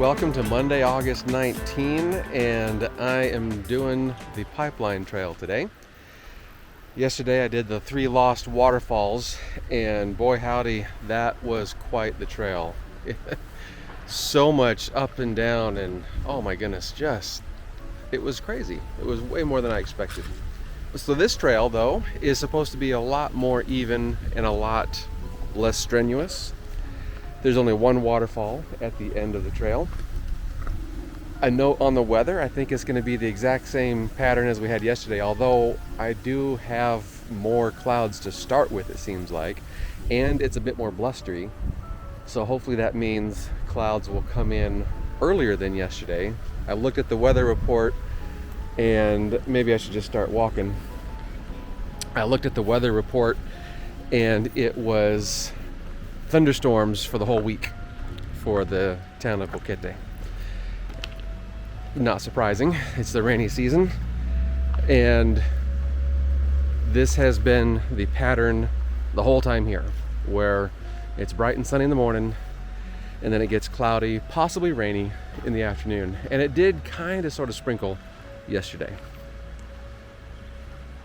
Welcome to Monday, August 19, and I am doing the pipeline trail today. Yesterday I did the 3 lost waterfalls, and boy howdy, that was quite the trail. So much up and down, and oh my goodness, it was crazy. It was way more than I expected. So this trail, though, is supposed to be a lot more even and a lot less strenuous. There's only one waterfall at the end of the trail. A note on the weather, I think it's going to be the exact same pattern as we had yesterday, although I do have more clouds to start with, it seems like, and it's a bit more blustery. So hopefully that means clouds will come in earlier than yesterday. I looked at the weather report, and maybe I should just start walking. I looked at the weather report, and it was thunderstorms for the whole week for the town of Boquete. Not surprising, it's the rainy season, and this has been the pattern the whole time here, where it's bright and sunny in the morning, and then it gets cloudy, possibly rainy in the afternoon. And it did kind of sort of sprinkle yesterday.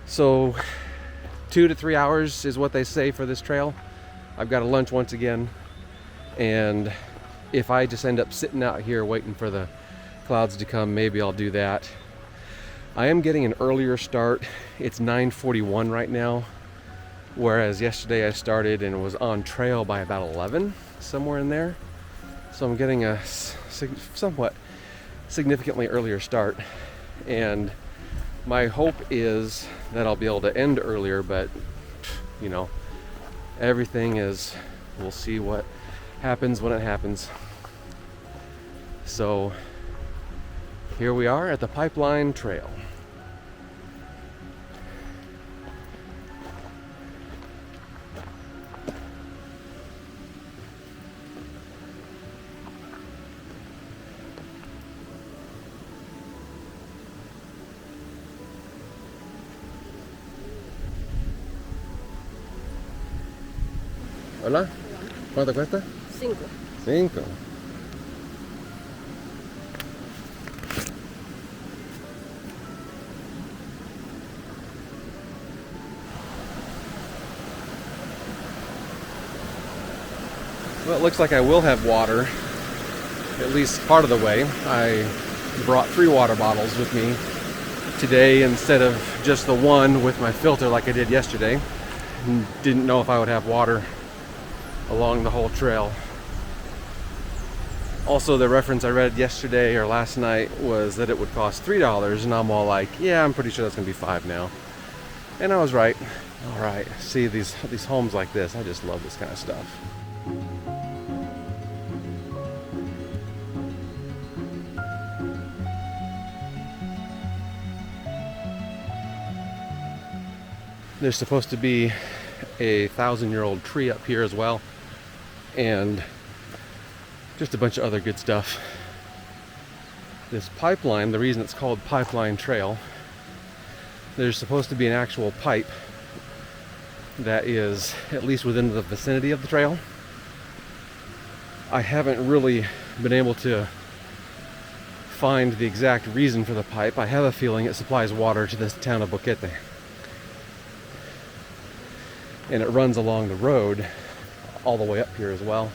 So 2 to 3 hours is what they say for this trail. I've got to lunch once again, and if I just end up sitting out here waiting for the clouds to come, maybe I'll do that. I am getting an earlier start. It's 9:41 right now, whereas yesterday I started and was on trail by about 11, somewhere in there. So I'm getting a somewhat significantly earlier start, and my hope is that I'll be able to end earlier, but you know, everything is, we'll see what happens when it happens. So here we are at the pipeline trail. Hola, ¿cuánto cuesta? 5. 5. Well, it looks like I will have water, at least part of the way. I brought 3 water bottles with me today instead of just the one with my filter like I did yesterday. Didn't know if I would have water along the whole trail. Also, the reference I read yesterday or last night was that it would cost $3, and I'm all like, yeah, I'm pretty sure that's gonna be $5 now. And I was right. All right, see these homes like this, I just love this kind of stuff. There's supposed to be a 1,000-year-old tree up here as well, and just a bunch of other good stuff. This pipeline, the reason it's called Pipeline Trail, there's supposed to be an actual pipe that is at least within the vicinity of the trail. I haven't really been able to find the exact reason for the pipe. I have a feeling it supplies water to this town of Boquete, and it runs along the road all the way up here as well,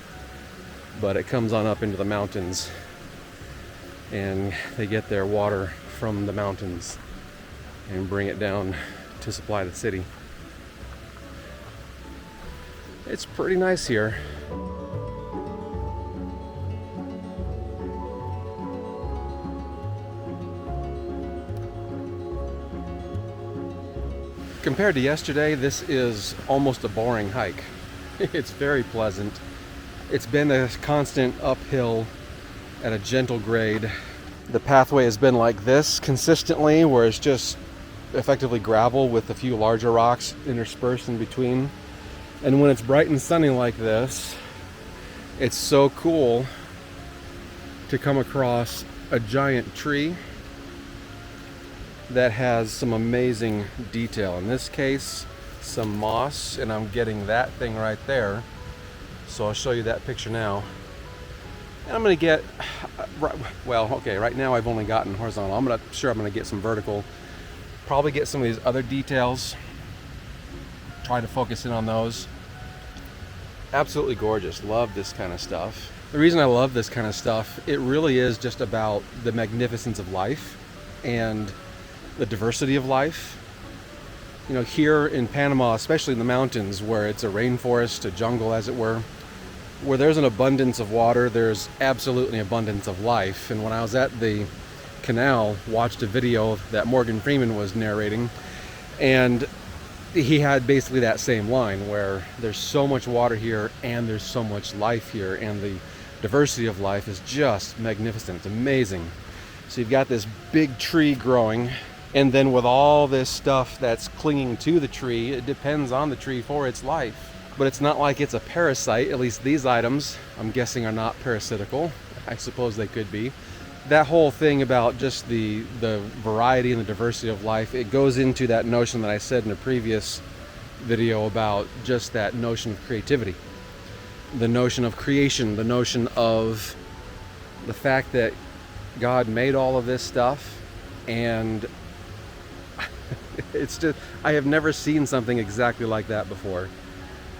but it comes on up into the mountains, and they get their water from the mountains and bring it down to supply the city. It's pretty nice here. Compared to yesterday, this is almost a boring hike. It's very pleasant. It's been a constant uphill at a gentle grade. The pathway has been like this consistently, where it's just effectively gravel with a few larger rocks interspersed in between. And when it's bright and sunny like this, it's so cool to come across a giant tree that has some amazing detail. In this case, some moss, and I'm getting that thing right there. So I'll show you that picture now. And I'm going to get well, okay, right now I've only gotten horizontal. I'm gonna get some vertical. Probably get some of these other details. Try to focus in on those. Absolutely gorgeous. Love this kind of stuff. The reason I love this kind of stuff, it really is just about the magnificence of life and the diversity of life. You know, here in Panama, especially in the mountains where it's a rainforest, a jungle as it were, where there's an abundance of water, there's absolutely an abundance of life. And when I was at the canal, watched a video that Morgan Freeman was narrating, and he had basically that same line where there's so much water here and there's so much life here, and the diversity of life is just magnificent. It's amazing. So you've got this big tree growing, and then with all this stuff that's clinging to the tree, it depends on the tree for its life. But it's not like it's a parasite. At least these items, I'm guessing, are not parasitical. I suppose they could be. That whole thing about just the variety and the diversity of life, it goes into that notion that I said in a previous video about just that notion of creativity. The notion of creation, the notion of the fact that God made all of this stuff, and it's just, I have never seen something exactly like that before.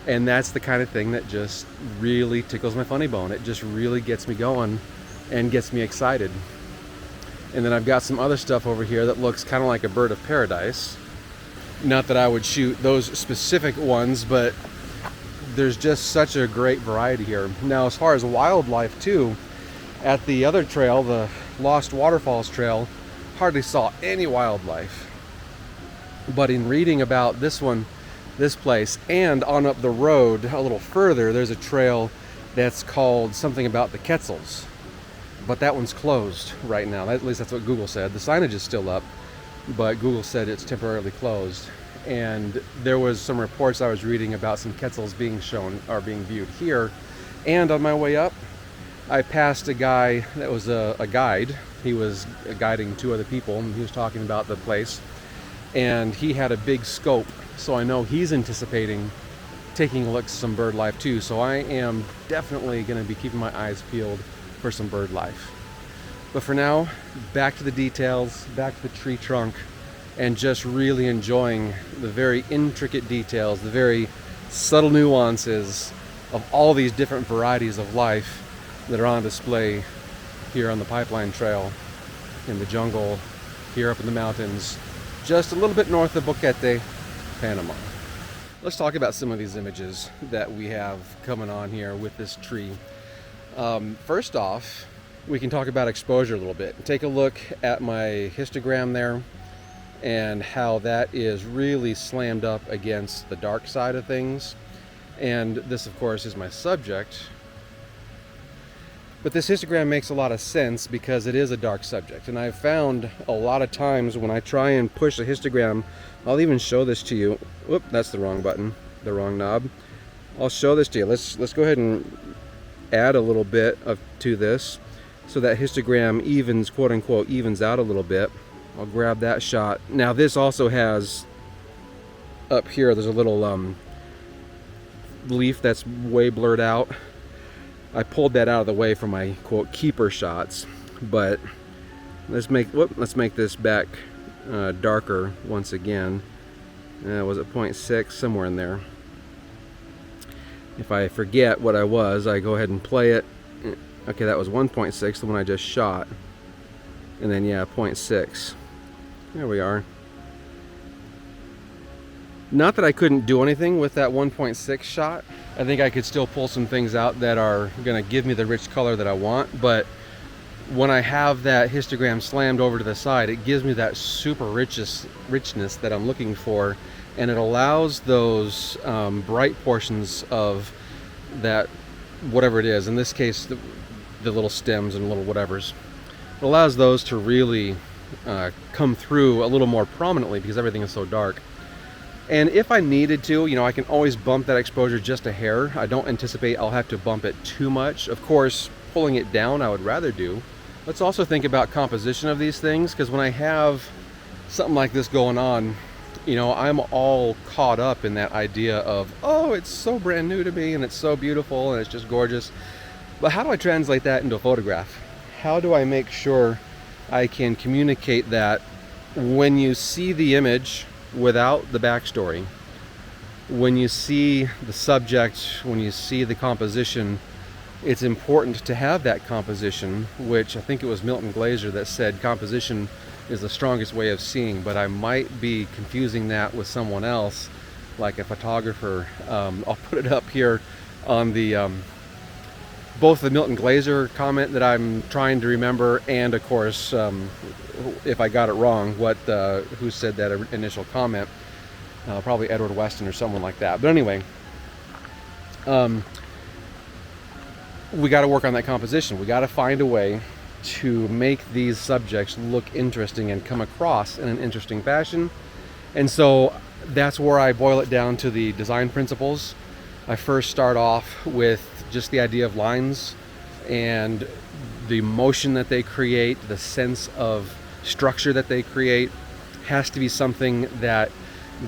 And that's the kind of thing that just really tickles my funny bone. It just really gets me going and gets me excited. And then I've got some other stuff over here that looks kind of like a bird of paradise. Not that I would shoot those specific ones, but there's just such a great variety here. Now, as far as wildlife too, at the other trail, the Lost Waterfalls trail, hardly saw any wildlife. But in reading about this one, this place, and on up the road a little further, there's a trail that's called something about the Quetzals. But that one's closed right now. At least that's what Google said. The signage is still up, but Google said it's temporarily closed. And there was some reports I was reading about some Quetzals being shown or being viewed here. And on my way up, I passed a guy that was a guide. He was guiding two other people, and he was talking about the place. And he had a big scope, so I know he's anticipating taking a look at some bird life too. So I am definitely going to be keeping my eyes peeled for some bird life. But for now, back to the details, back to the tree trunk, and just really enjoying the very intricate details, the very subtle nuances of all these different varieties of life that are on display here on the Pipeline Trail, in the jungle, here up in the mountains, just a little bit north of Boquete, Panama. Let's talk about some of these images that we have coming on here with this tree. First off, we can talk about exposure a little bit. Take a look at my histogram there and how that is really slammed up against the dark side of things. And this, of course, is my subject. But this histogram makes a lot of sense because it is a dark subject. And I've found a lot of times when I try and push a histogram, I'll even show this to you. Whoop, that's the wrong button, the wrong knob. I'll show this to you. Let's go ahead and add a little bit to this so that histogram evens, quote unquote, evens out a little bit. I'll grab that shot. Now this also has up here, there's a little leaf that's way blurred out. I pulled that out of the way for my quote keeper shots, but let's make this back darker once again. Was it 0.6, somewhere in there? If I forget what I go ahead and play it. Okay, that was 1.6, the one I just shot, and then yeah, 0.6. There we are. Not that I couldn't do anything with that 1.6 shot. I think I could still pull some things out that are going to give me the rich color that I want, but when I have that histogram slammed over to the side, it gives me that super richness that I'm looking for, and it allows those bright portions of that, whatever it is, in this case the little stems and little whatevers, it allows those to really come through a little more prominently because everything is so dark. And if I needed to, you know, I can always bump that exposure just a hair. I don't anticipate I'll have to bump it too much. Of course, pulling it down I would rather do. Let's also think about composition of these things, because when I have something like this going on, you know, I'm all caught up in that idea of, oh, it's so brand new to me and it's so beautiful and it's just gorgeous. But how do I translate that into a photograph? how do I make sure I can communicate that when you see the image without the backstory, when you see the subject, when you see the composition, it's important to have that composition, which I think it was Milton Glaser that said composition is the strongest way of seeing, but I might be confusing that with someone else, like a photographer. I'll put it up here on the both the Milton Glaser comment that I'm trying to remember, and of course, if I got it wrong, who said that initial comment. Probably Edward Weston or someone like that. But anyway, we got to work on that composition. We got to find a way to make these subjects look interesting and come across in an interesting fashion. And so that's where I boil it down to the design principles. I first start off with just the idea of lines and the motion that they create, the sense of structure that they create has to be something that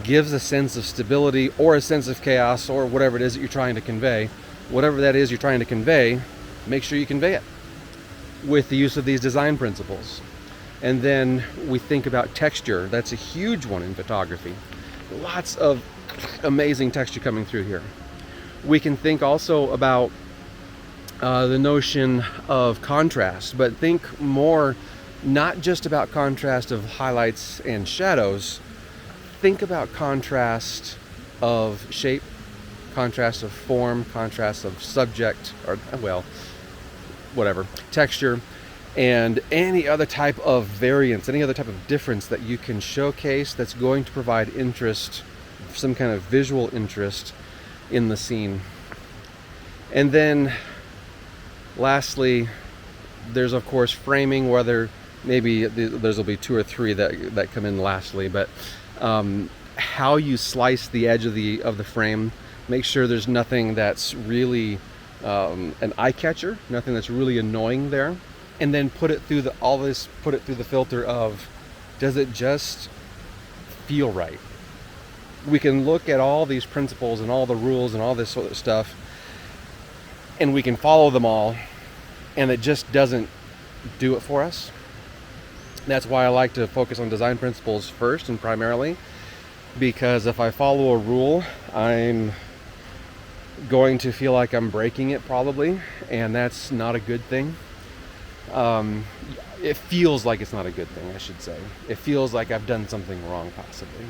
gives a sense of stability or a sense of chaos or whatever it is that you're trying to convey. Whatever that is you're trying to convey, make sure you convey it with the use of these design principles. And then we think about texture. That's a huge one in photography. Lots of amazing texture coming through here. We can think also about the notion of contrast, but think more not just about contrast of highlights and shadows. Think about contrast of shape, contrast of form, contrast of subject, or well, whatever, texture, and any other type of variance, any other type of difference that you can showcase that's going to provide interest, some kind of visual interest in the scene. And then lastly, there's of course framing, whether maybe there's will be two or three that come in lastly, but how you slice the edge of the frame. Make sure there's nothing that's really an eye catcher, nothing that's really annoying there, and then put it through the filter of, does it just feel right? We can look at all these principles and all the rules and all this sort of stuff, and we can follow them all, and it just doesn't do it for us. That's why I like to focus on design principles first and primarily, because if I follow a rule, I'm going to feel like I'm breaking it probably, and that's not a good thing. It feels like it's not a good thing, I should say. It feels like I've done something wrong possibly.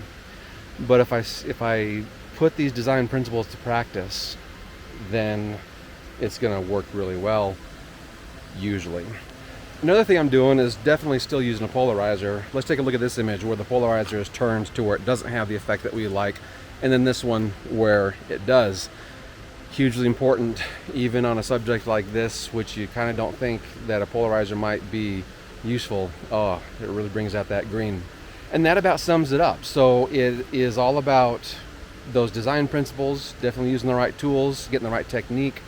But if I put these design principles to practice, then it's going to work really well, usually. Another thing I'm doing is definitely still using a polarizer. Let's take a look at this image where the polarizer is turned to where it doesn't have the effect that we like, and then this one where it does. Hugely important, even on a subject like this, which you kind of don't think that a polarizer might be useful. Oh, it really brings out that green. And that about sums it up. So it is all about those design principles, definitely using the right tools, getting the right technique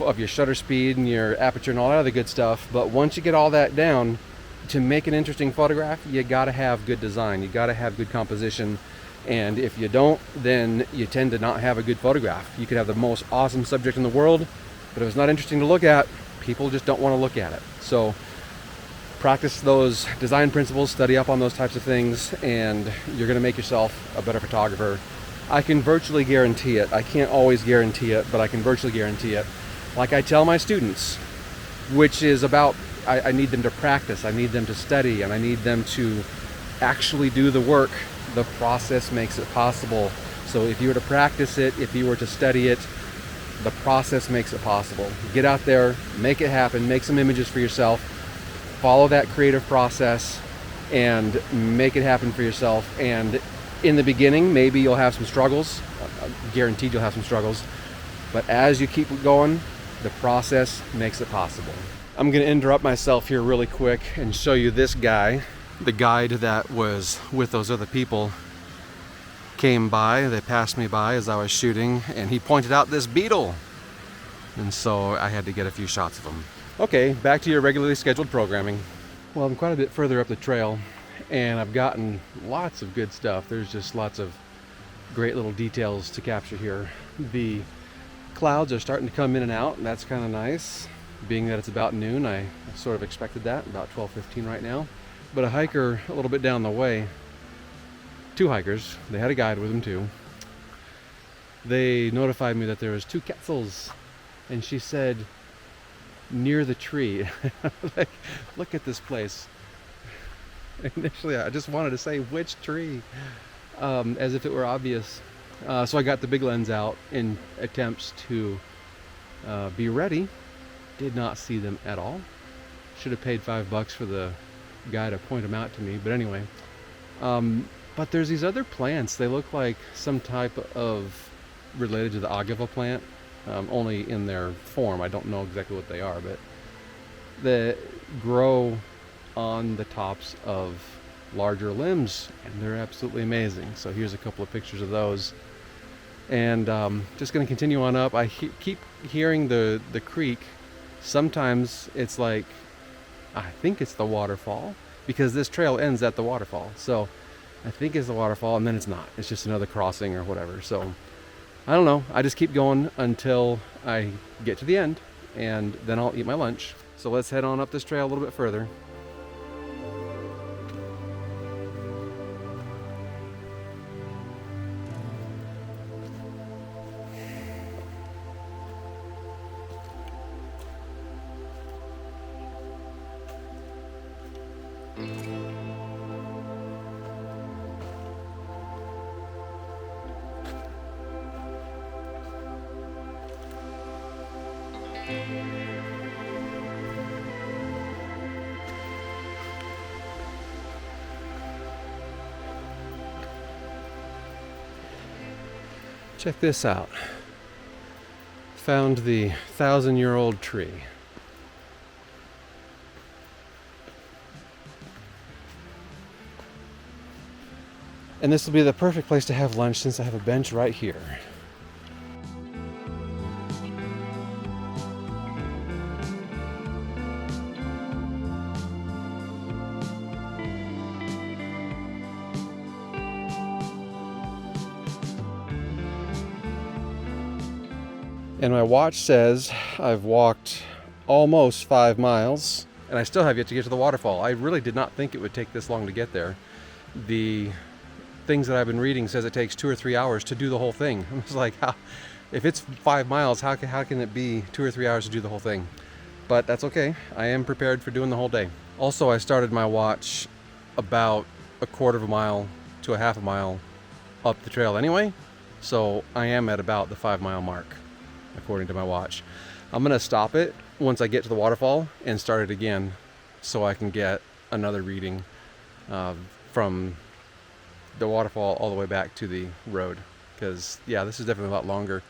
of your shutter speed and your aperture and all that other good stuff. But once you get all that down, to make an interesting photograph, you gotta have good design, you gotta have good composition. And if you don't, then you tend to not have a good photograph. You could have the most awesome subject in the world, but if it's not interesting to look at, people just don't want to look at it. So practice those design principles, study up on those types of things, and you're gonna make yourself a better photographer. I can virtually guarantee it. I can't always guarantee it, but I can virtually guarantee it. Like I tell my students, which is about, I need them to practice, I need them to study, and I need them to actually do the work. The process makes it possible. So if you were to practice it, if you were to study it, the process makes it possible. Get out there, make it happen, make some images for yourself, follow that creative process, and make it happen for yourself. And in the beginning, maybe you'll have some struggles. Guaranteed you'll have some struggles. But as you keep going, the process makes it possible. I'm going to interrupt myself here really quick and show you this guy. The guide that was with those other people came by, they passed me by as I was shooting, and he pointed out this beetle. And so I had to get a few shots of him. Okay, back to your regularly scheduled programming. Well, I'm quite a bit further up the trail, and I've gotten lots of good stuff. There's just lots of great little details to capture here. The clouds are starting to come in and out, and that's kind of nice. being that it's about noon, I sort of expected that, about 12:15 right now. But a hiker a little bit down the way, two hikers, they had a guide with them too. They notified me that there was two quetzals, and she said, near the tree. Like, look at this place. Initially, I just wanted to say which tree, as if it were obvious. So I got the big lens out in attempts to be ready. Did not see them at all. Should have paid $5 for the guy to point them out to me. But anyway, but there's these other plants. They look like some type of related to the agave plant, only in their form. I don't know exactly what they are, but they grow on the tops of larger limbs, and they're absolutely amazing. So here's a couple of pictures of those. And just going to continue on up. I keep hearing the creek. Sometimes it's like, I think it's the waterfall, because this trail ends at the waterfall. So I think it's the waterfall, and then it's not. It's just another crossing or whatever. So I don't know. I just keep going until I get to the end, and then I'll eat my lunch. So let's head on up this trail a little bit further. Check this out. Found the 1,000-year-old tree. And this will be the perfect place to have lunch since I have a bench right here. And my watch says I've walked almost 5 miles, and I still have yet to get to the waterfall. I really did not think it would take this long to get there. The things that I've been reading says it takes 2 or 3 hours to do the whole thing. I was like, if it's 5 miles, how can it be 2 or 3 hours to do the whole thing? But that's okay. I am prepared for doing the whole day. Also, I started my watch about a quarter of a mile to a half a mile up the trail anyway, so I am at about the 5 mile mark, according to my watch. I'm gonna stop it once I get to the waterfall and start it again so I can get another reading from the waterfall all the way back to the road, because yeah, this is definitely a lot longer,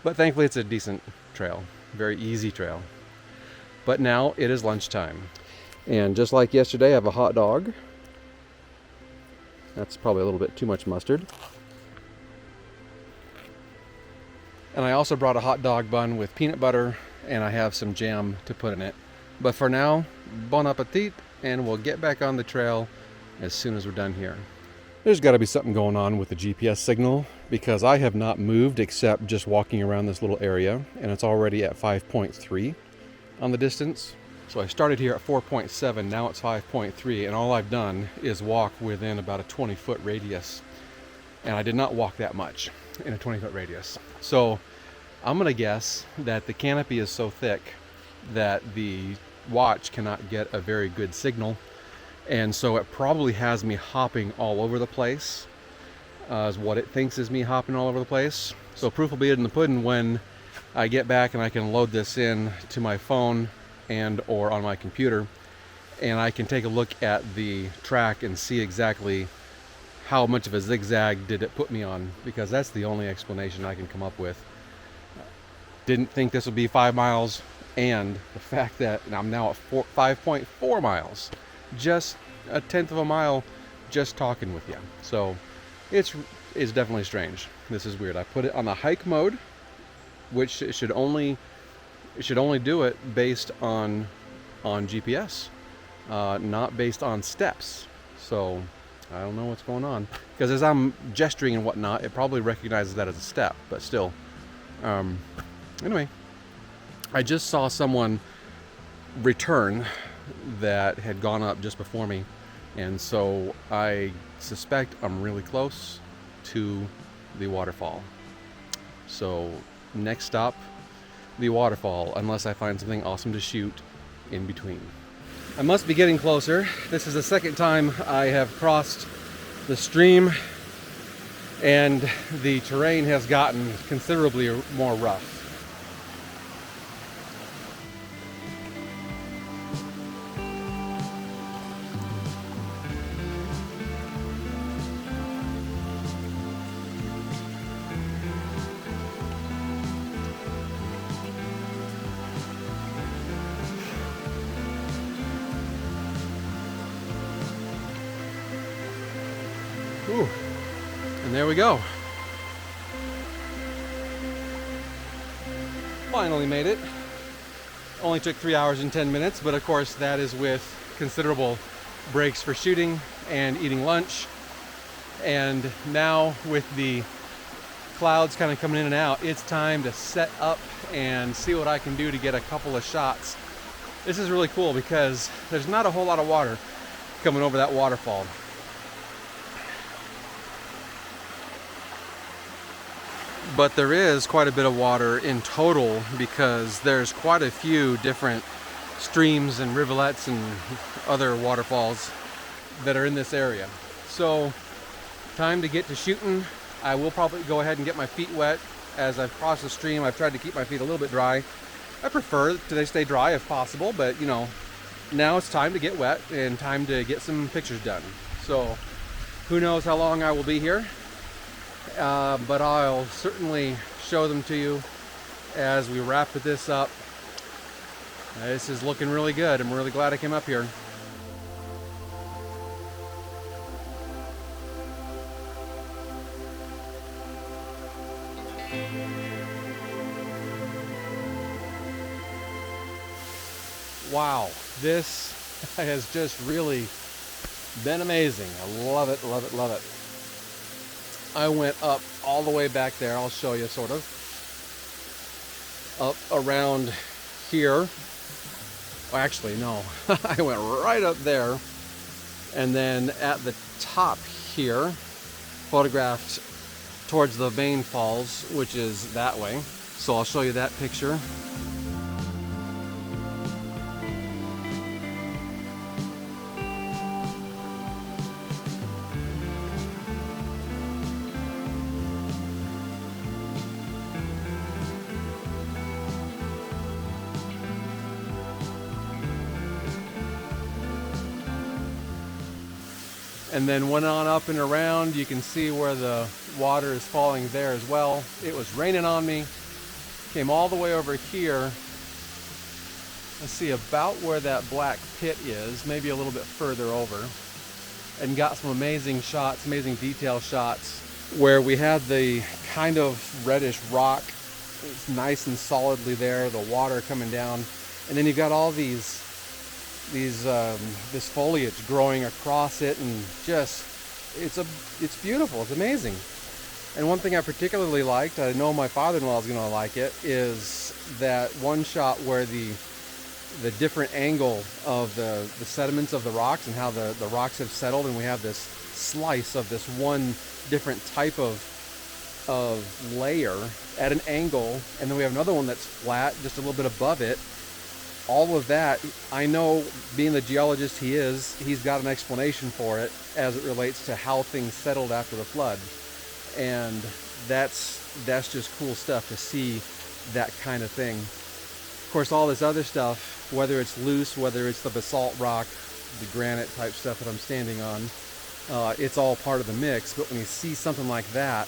but thankfully it's a decent trail, very easy trail. But now it is lunchtime, and just like yesterday I have a hot dog. That's probably a little bit too much mustard. And I also brought a hot dog bun with peanut butter, and I have some jam to put in it. But for now, bon appetit, and we'll get back on the trail as soon as we're done here. There's got to be something going on with the GPS signal, because I have not moved except just walking around this little area, and it's already at 5.3 on the distance. So I started here at 4.7, now it's 5.3, and all I've done is walk within about a 20-foot radius. And I did not walk that much in a 20-foot radius. So I'm gonna guess that the canopy is so thick that the watch cannot get a very good signal, and so it probably has me hopping all over the place, is what it thinks is me hopping all over the place. So proof will be in the pudding when I get back and I can load this in to my phone and or on my computer, and I can take a look at the track and see exactly how much of a zigzag did it put me on, because that's the only explanation I can come up with. Didn't think this would be 5 miles, and the fact that I'm now at 5.4 miles, just a tenth of a mile just talking with you. So it's definitely strange. This is weird. I put it on the hike mode, which it should only do it based on GPS, not based on steps. So I don't know what's going on, because as I'm gesturing and whatnot, it probably recognizes that as a step, but still. Anyway, I just saw someone return that had gone up just before me, and so I suspect I'm really close to the waterfall. So next stop, the waterfall, unless I find something awesome to shoot in between. I must be getting closer. This is the second time I have crossed the stream, and the terrain has gotten considerably more rough. Ooh. And there we go. Finally made it. Only took 3 hours and 10 minutes, but of course that is with considerable breaks for shooting and eating lunch. And now with the clouds kind of coming in and out, it's time to set up and see what I can do to get a couple of shots. This is really cool because there's not a whole lot of water coming over that waterfall. But there is quite a bit of water in total because there's quite a few different streams and rivulets and other waterfalls that are in this area. So time to get to shooting. I will probably go ahead and get my feet wet as I've crossed the stream. I've tried to keep my feet a little bit dry. I prefer that they stay dry if possible, but you know, now it's time to get wet and time to get some pictures done. So who knows how long I will be here. But I'll certainly show them to you as we wrap this up. This is looking really good. I'm really glad I came up here. Wow, this has just really been amazing. I love it, love it, love it. I went up all the way back there. I'll show you sort of. Up around here. Well, actually, no. I went right up there. And then at the top here, photographed towards the main falls, which is that way. So I'll show you that picture. And then went on up and around. You can see where the water is falling there as well. It was raining on me. Came all the way over here. Let's see about where that black pit is, maybe a little bit further over. And got some amazing shots, amazing detail shots, where we had the kind of reddish rock. It's nice and solidly there, the water coming down. And then you've got all this foliage growing across it, and just it's beautiful. It's amazing. And one thing I particularly liked, I know my father-in-law is going to like it, is that one shot where the different angle of the sediments of the rocks and how the rocks have settled, and we have this slice of this one different type of layer at an angle, and then we have another one that's flat just a little bit above it. All of that, I know, being the geologist he is, he's got an explanation for it as it relates to how things settled after the flood. And that's just cool stuff to see that kind of thing. Of course, all this other stuff, whether it's loose, whether it's the basalt rock, the granite type stuff that I'm standing on, it's all part of the mix. But when you see something like that,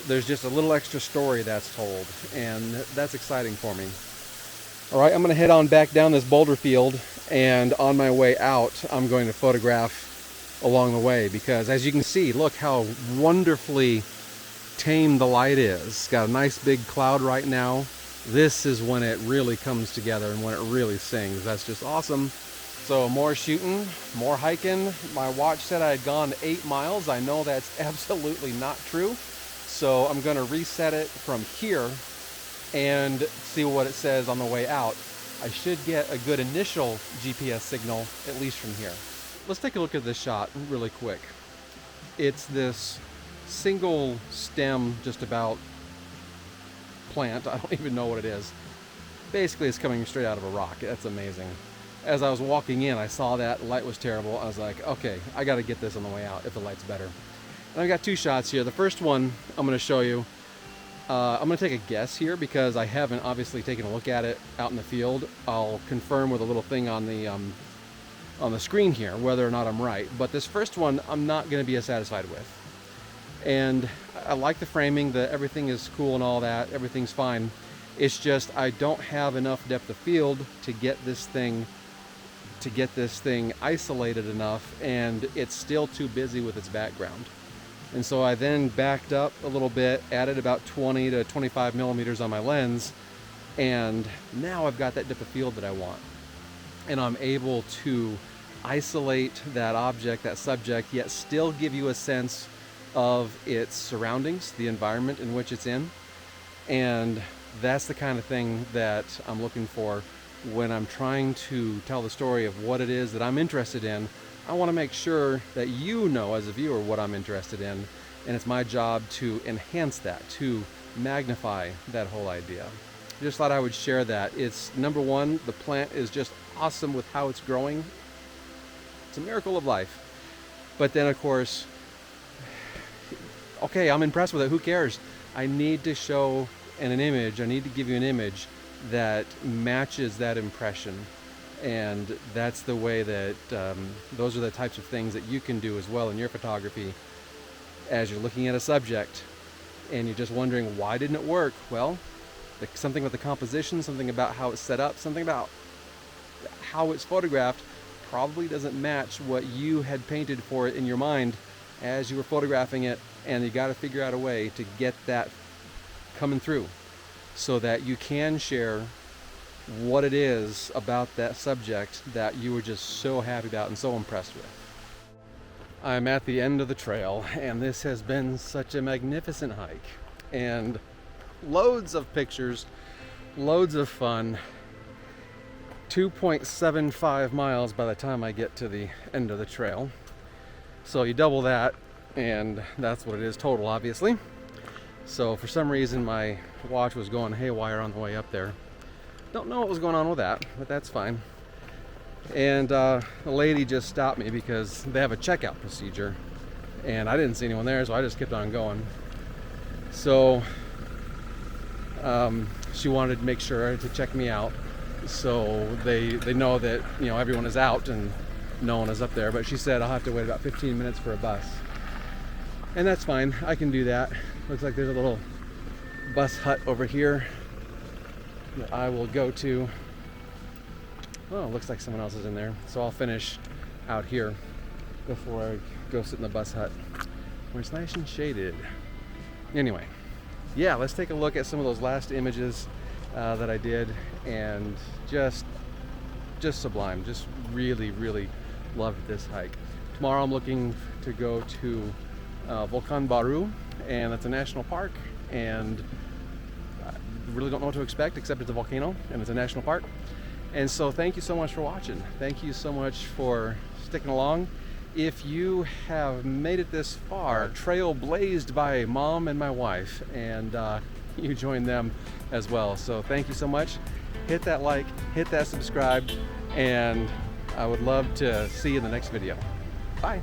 there's just a little extra story that's told, and that's exciting for me. All right, I'm going to head on back down this boulder field, and on my way out, I'm going to photograph along the way, because as you can see, look how wonderfully tame the light is. It's got a nice big cloud right now. This is when it really comes together and when it really sings. That's just awesome. So more shooting, more hiking. My watch said I had gone 8 miles. I know that's absolutely not true. So I'm going to reset it from here and see what it says on the way out. I should get a good initial GPS signal, at least from here. Let's take a look at this shot really quick. It's this single stem, just about plant. I don't even know what it is. Basically, it's coming straight out of a rock. That's amazing. As I was walking in, I saw that light was terrible. I was like, okay, I got to get this on the way out if the light's better. And I've got two shots here. The first one I'm going to show you. I'm going to take a guess here because I haven't obviously taken a look at it out in the field. I'll confirm with a little thing on the screen here whether or not I'm right. But this first one I'm not going to be as satisfied with. And I like the framing, everything is cool and all that, everything's fine. It's just I don't have enough depth of field to get this thing isolated enough, and it's still too busy with its background. And so I then backed up a little bit, added about 20 to 25 millimeters on my lens, and now I've got that depth of field that I want. And I'm able to isolate that object, that subject, yet still give you a sense of its surroundings, the environment in which it's in. And that's the kind of thing that I'm looking for when I'm trying to tell the story of what it is that I'm interested in. I want to make sure that you know as a viewer what I'm interested in, and it's my job to enhance that, to magnify that whole idea. Just thought I would share that. It's number one, the plant is just awesome with how it's growing. It's a miracle of life. But then of course, okay, I'm impressed with it, who cares? I need to show an image, I need to give you an image that matches that impression. And that's the way that, those are the types of things that you can do as well in your photography as you're looking at a subject and you're just wondering why didn't it work? Well, something with the composition, something about how it's set up, something about how it's photographed probably doesn't match what you had painted for it in your mind as you were photographing it, and you got to figure out a way to get that coming through so that you can share what it is about that subject that you were just so happy about and so impressed with. I'm at the end of the trail, and this has been such a magnificent hike, and loads of pictures, loads of fun. 2.75 miles by the time I get to the end of the trail. So you double that, and that's what it is total, obviously. So for some reason my watch was going haywire on the way up there. Don't know what was going on with that, but that's fine. And a lady just stopped me because they have a checkout procedure, and I didn't see anyone there, so I just kept on going. So she wanted to make sure to check me out, so they know that, you know, everyone is out and no one is up there. But she said I'll have to wait about 15 minutes for a bus, and that's fine, I can do that. Looks like there's a little bus hut over here that I will go to. Oh, looks like someone else is in there, so I'll finish out here before I go sit in the bus hut where it's nice and shaded. Anyway, yeah, let's take a look at some of those last images that I did, and just sublime. Just really loved this hike. Tomorrow I'm looking to go to Volcan Baru, and that's a national park, and I really don't know what to expect except it's a volcano and it's a national park. And so thank you so much for watching. Thank you so much for sticking along. If you have made it this far, trail blazed by Mom and my wife, and you joined them as well. So thank you so much. Hit that like, hit that subscribe, and I would love to see you in the next video. Bye.